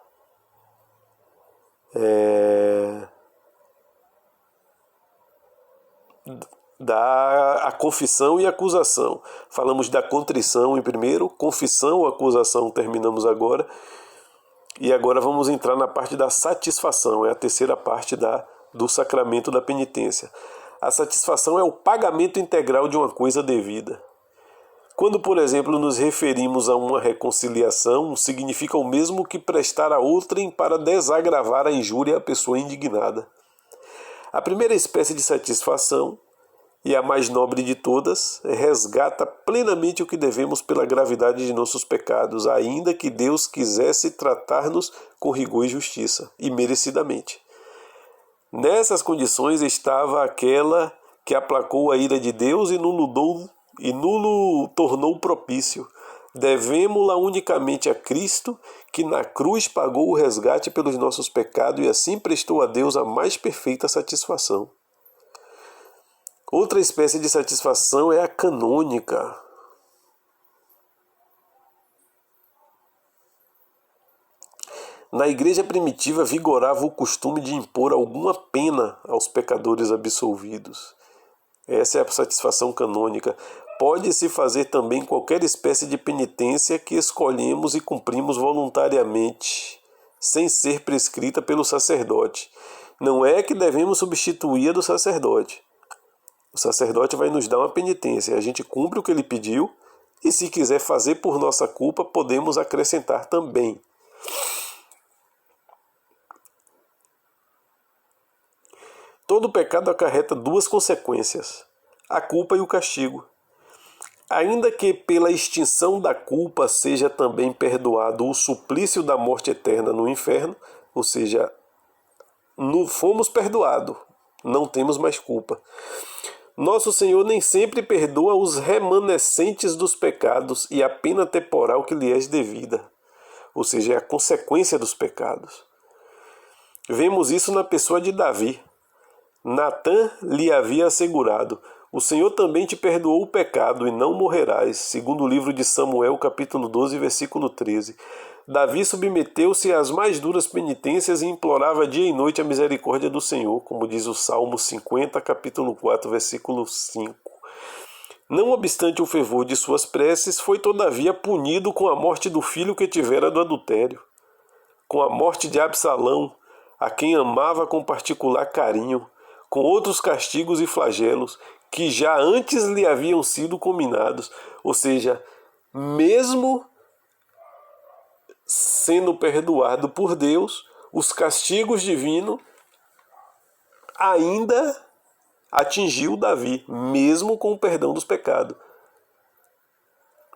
a confissão e acusação. Falamos da contrição em primeiro, confissão ou acusação terminamos agora. E agora vamos entrar na parte da satisfação, é a terceira parte do sacramento da penitência. A satisfação é o pagamento integral de uma coisa devida. Quando, por exemplo, nos referimos a uma reconciliação, significa o mesmo que prestar a outrem para desagravar a injúria à pessoa indignada. A primeira espécie de satisfação, e a mais nobre de todas, resgata plenamente o que devemos pela gravidade de nossos pecados, ainda que Deus quisesse tratar-nos com rigor e justiça, e merecidamente. Nessas condições estava aquela que aplacou a ira de Deus e nulo tornou propício. Devemo-la unicamente a Cristo, que na cruz pagou o resgate pelos nossos pecados e assim prestou a Deus a mais perfeita satisfação. Outra espécie de satisfação é a canônica. Na igreja primitiva vigorava o costume de impor alguma pena aos pecadores absolvidos. Essa é a satisfação canônica. Pode-se fazer também qualquer espécie de penitência que escolhemos e cumprimos voluntariamente, sem ser prescrita pelo sacerdote. Não é que devemos substituir a do sacerdote. O sacerdote vai nos dar uma penitência, a gente cumpre o que ele pediu, e se quiser fazer por nossa culpa, podemos acrescentar também. Todo pecado acarreta duas consequências: a culpa e o castigo. Ainda que pela extinção da culpa seja também perdoado o suplício da morte eterna no inferno, ou seja, fomos perdoados, não temos mais culpa. Nosso Senhor nem sempre perdoa os remanescentes dos pecados e a pena temporal que lhe é devida, ou seja, é a consequência dos pecados. Vemos isso na pessoa de Davi. Natã lhe havia assegurado: o Senhor também te perdoou o pecado e não morrerás, segundo o livro de Samuel, capítulo 12, versículo 13. Davi submeteu-se às mais duras penitências e implorava dia e noite a misericórdia do Senhor, como diz o Salmo 50, capítulo 4, versículo 5. Não obstante o fervor de suas preces, foi todavia punido com a morte do filho que tivera do adultério, com a morte de Absalão, a quem amava com particular carinho, com outros castigos e flagelos que já antes lhe haviam sido combinados. Ou seja, mesmo sendo perdoado por Deus, os castigos divinos ainda atingiu Davi, mesmo com o perdão dos pecados.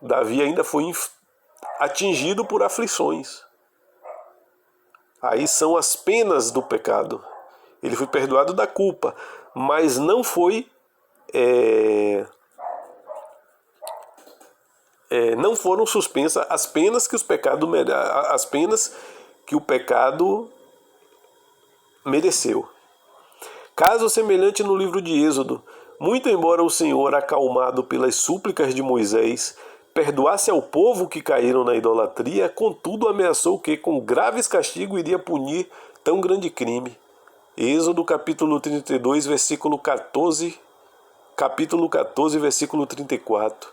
Davi ainda foi atingido por aflições. Aí são as penas do pecado. Ele foi perdoado da culpa, mas não foi não foram suspensas as penas que o pecado mereceu. Caso semelhante no livro de Êxodo: muito embora o Senhor, acalmado pelas súplicas de Moisés, perdoasse ao povo que caíram na idolatria, contudo ameaçou que com graves castigos iria punir tão grande crime. Êxodo capítulo 32, versículo 14, capítulo 14, versículo 34.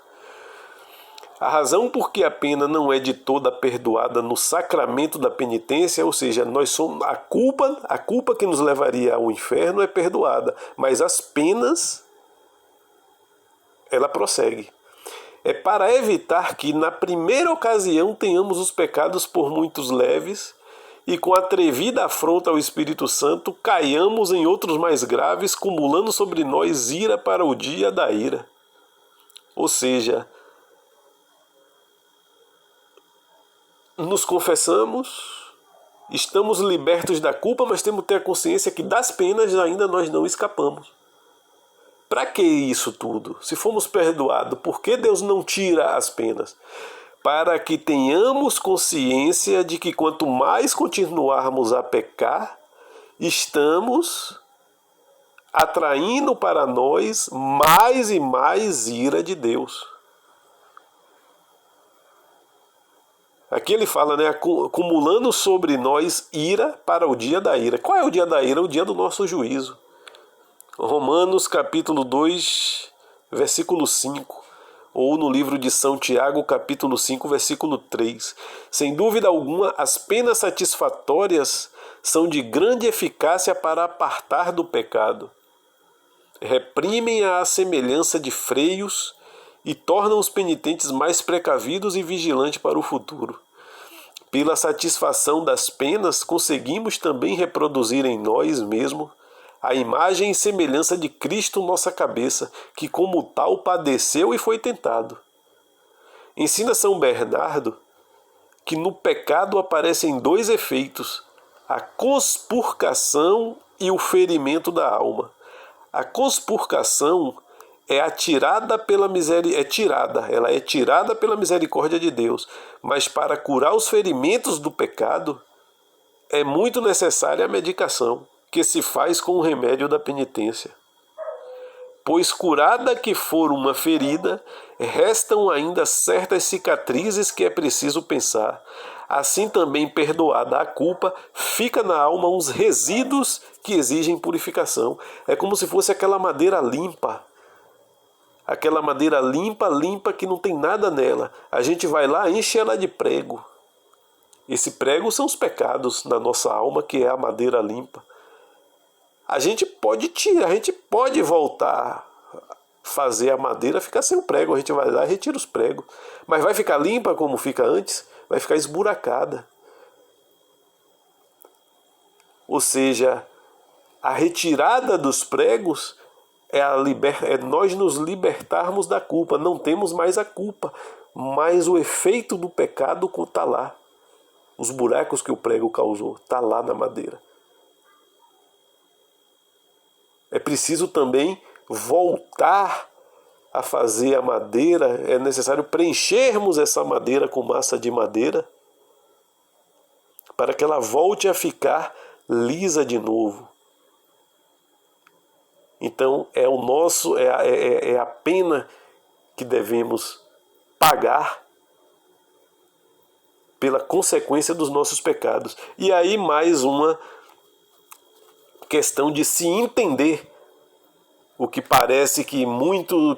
A razão por que a pena não é de toda perdoada no sacramento da penitência, ou seja, nós somos a culpa que nos levaria ao inferno é perdoada, mas as penas ela prossegue. É para evitar que na primeira ocasião tenhamos os pecados por muitos leves e com atrevida afronta ao Espírito Santo caiamos em outros mais graves, cumulando sobre nós ira para o dia da ira. Ou seja, nos confessamos, estamos libertos da culpa, mas temos que ter a consciência que das penas ainda nós não escapamos. Para que isso tudo? Se fomos perdoados, por que Deus não tira as penas? Para que tenhamos consciência de que quanto mais continuarmos a pecar, estamos atraindo para nós mais e mais ira de Deus. Aqui ele fala, né, acumulando sobre nós ira para o dia da ira. Qual é o dia da ira? O dia do nosso juízo. Romanos capítulo 2, versículo 5, ou no livro de São Tiago, capítulo 5, versículo 3. Sem dúvida alguma, as penas satisfatórias são de grande eficácia para apartar do pecado. Reprimem a semelhança de freios e tornam os penitentes mais precavidos e vigilantes para o futuro. Pela satisfação das penas, conseguimos também reproduzir em nós mesmos a imagem e semelhança de Cristo nossa cabeça, que como tal padeceu e foi tentado. Ensina São Bernardo que no pecado aparecem dois efeitos, a conspurcação e o ferimento da alma. A conspurcação é tirada pela misericórdia de Deus, mas para curar os ferimentos do pecado é muito necessária a medicação, que se faz com o remédio da penitência. Pois curada que for uma ferida, restam ainda certas cicatrizes que é preciso pensar. Assim também perdoada a culpa, fica na alma uns resíduos que exigem purificação. É como se fosse aquela madeira limpa. Aquela madeira limpa que não tem nada nela. A gente vai lá e enche ela de prego. Esse prego são os pecados na nossa alma, que é a madeira limpa. A gente pode tirar, a gente pode voltar a fazer a madeira ficar sem o prego. A gente vai lá e retira os pregos. Mas vai ficar limpa como fica antes? Vai ficar esburacada. Ou seja, a retirada dos pregos é nós nos libertarmos da culpa. Não temos mais a culpa, mas o efeito do pecado está lá. Os buracos que o prego causou, está lá na madeira. É preciso também voltar a fazer a madeira, é necessário preenchermos essa madeira com massa de madeira para que ela volte a ficar lisa de novo. Então é a pena que devemos pagar pela consequência dos nossos pecados. E aí mais uma questão de se entender o que parece que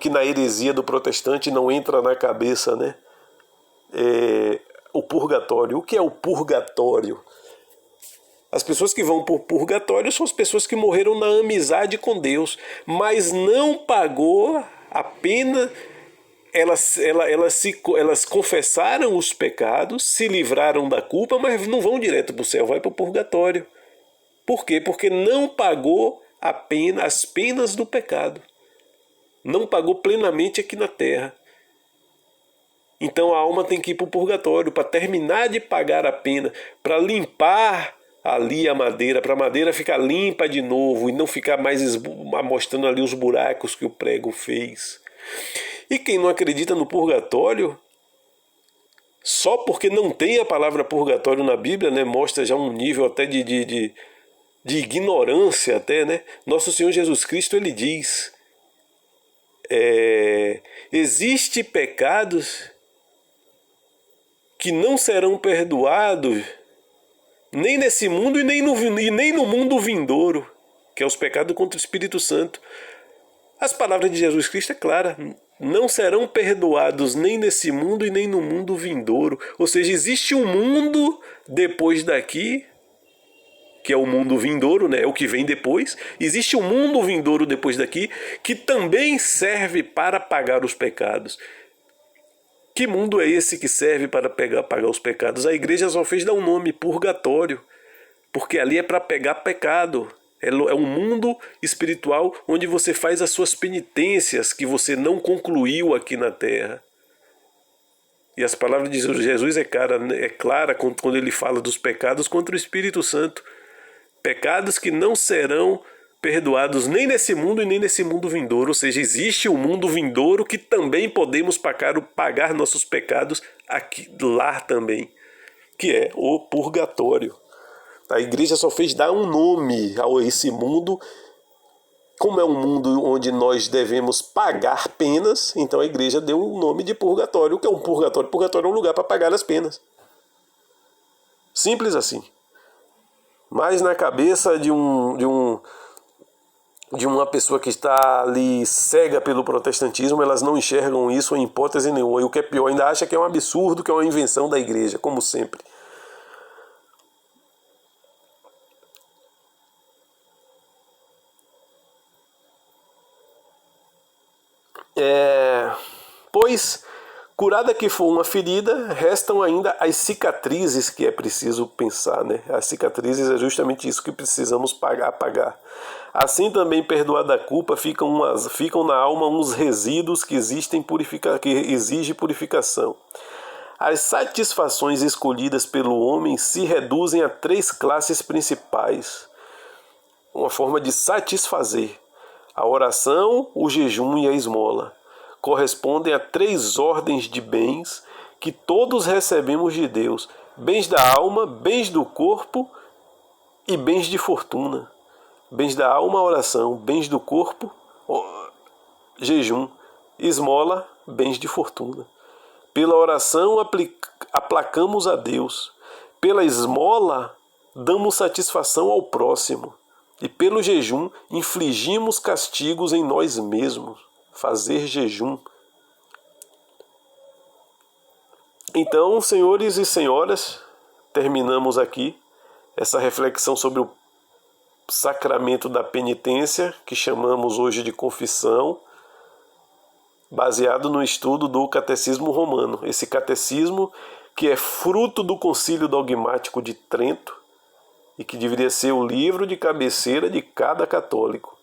na heresia do protestante não entra na cabeça, né? O purgatório. O que é o purgatório? As pessoas que vão por purgatório são as pessoas que morreram na amizade com Deus, mas não pagou a pena. Elas confessaram os pecados, se livraram da culpa, mas não vão direto para o céu, vai para o purgatório. Por quê? Porque não pagou as penas do pecado. Não pagou plenamente aqui na terra. Então a alma tem que ir para o purgatório para terminar de pagar a pena, para limpar ali a madeira, para a madeira ficar limpa de novo e não ficar mais mostrando ali os buracos que o prego fez. E quem não acredita no purgatório, só porque não tem a palavra purgatório na Bíblia, né, mostra já um nível até de ignorância até, né? Nosso Senhor Jesus Cristo, ele diz, existe pecados que não serão perdoados nem nesse mundo e nem no mundo vindouro, que é os pecados contra o Espírito Santo. As palavras de Jesus Cristo é clara: não serão perdoados nem nesse mundo e nem no mundo vindouro. Ou seja, existe um mundo depois daqui, que é o mundo vindouro, né? O que vem depois. Existe um mundo vindouro depois daqui, que também serve para pagar os pecados. Que mundo é esse que serve para pagar os pecados? A igreja só fez dar um nome: purgatório, porque ali é para pegar pecado. É um mundo espiritual onde você faz as suas penitências que você não concluiu aqui na terra. E as palavras de Jesus é clara quando ele fala dos pecados contra o Espírito Santo. Pecados que não serão perdoados nem nesse mundo e nem nesse mundo vindouro. Ou seja, existe um mundo vindouro que também podemos pagar nossos pecados lá também, que é o purgatório. A igreja só fez dar um nome a esse mundo. Como é um mundo onde nós devemos pagar penas, então a igreja deu o nome de purgatório. O que é um purgatório? Purgatório é um lugar para pagar as penas. Simples assim. Mas na cabeça de uma pessoa que está ali cega pelo protestantismo, elas não enxergam isso em hipótese nenhuma. E o que é pior, ainda acha que é um absurdo, que é uma invenção da igreja, como sempre. Pois, curada que for uma ferida, restam ainda as cicatrizes que é preciso pensar, né? As cicatrizes é justamente isso que precisamos apagar. Assim também, perdoada a culpa, ficam na alma uns resíduos que exigem purificação. As satisfações escolhidas pelo homem se reduzem a 3 classes principais. Uma forma de satisfazer: a oração, o jejum e a esmola. Correspondem a 3 ordens de bens que todos recebemos de Deus: bens da alma, bens do corpo e bens de fortuna. Bens da alma, oração; bens do corpo, jejum; esmola, bens de fortuna. Pela oração aplacamos a Deus, pela esmola damos satisfação ao próximo, e pelo jejum infligimos castigos em nós mesmos. Fazer jejum. Então, senhores e senhoras, terminamos aqui essa reflexão sobre o sacramento da penitência, que chamamos hoje de confissão, baseado no estudo do Catecismo Romano. Esse catecismo que é fruto do Concílio Dogmático de Trento e que deveria ser o livro de cabeceira de cada católico.